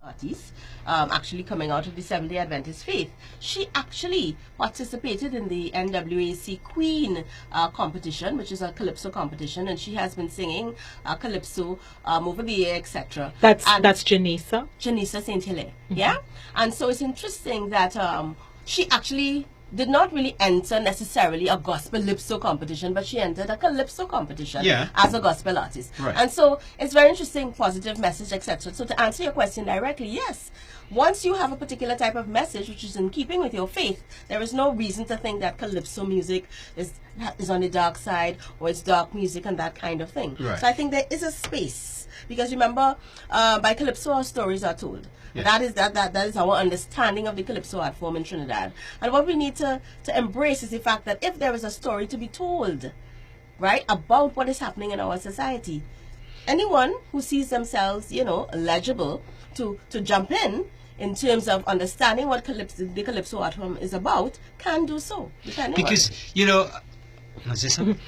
Artiste, actually coming out of the Seventh-day Adventist faith. She actually participated in the NWAC Queen competition, which is a Calypso competition, and she has been singing Calypso over the year, etc. That's Janisa. Janisa Saint Hilaire, yeah? And so it's interesting that she actually did not really enter necessarily a gospel Calypso competition, but she entered a Calypso competition as a gospel artist. Right. And so it's very interesting, positive message, etc. So to answer your question directly, yes, once you have a particular type of message which is in keeping with your faith, there is no reason to think that Calypso music is on the dark side, or it's dark music and that kind of thing. Right. So I think there is a space, because remember, by Calypso our stories are told. Yes. That is our understanding of the Calypso art form in Trinidad. And what we need to embrace is the fact that if there is a story to be told, right, about what is happening in our society, anyone who sees themselves, eligible to jump in terms of understanding what the Calypso art form is about, can do so. Because, is this something?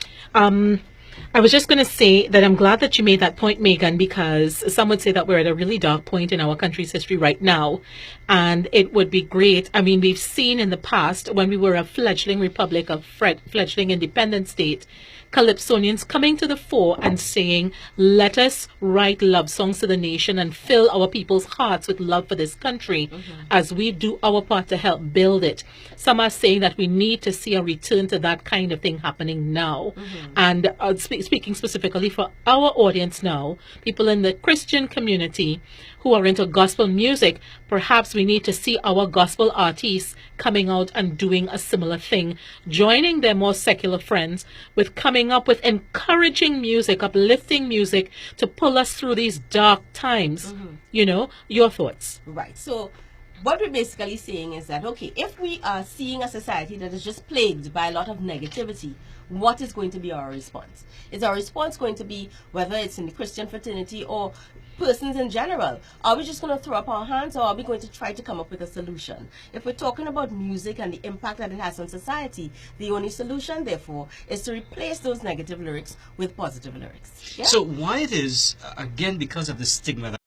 I was just going to say that I'm glad that you made that point, Megan, because some would say that we're at a really dark point in our country's history right now. And it would be great. I mean, we've seen in the past, when we were a fledgling republic, a fledgling independent state, Calypsonians coming to the fore and saying, let us write love songs to the nation and fill our people's hearts with love for this country as we do our part to help build it. Some are saying that we need to see a return to that kind of thing happening now. And speaking specifically for our audience now, people in the Christian community who are into gospel music, perhaps we need to see our gospel artists coming out and doing a similar thing, joining their more secular friends with coming up with encouraging music, uplifting music to pull us through these dark times. Your thoughts? Right. So what we're basically saying is that, okay, if we are seeing a society that is just plagued by a lot of negativity, what is going to be our response? Is our response going to be, whether it's in the Christian fraternity or persons in general, are we just going to throw up our hands, or are we going to try to come up with a solution? If we're talking about music and the impact that it has on society, the only solution, therefore, is to replace those negative lyrics with positive lyrics. Yeah? So why it is, again, because of the stigma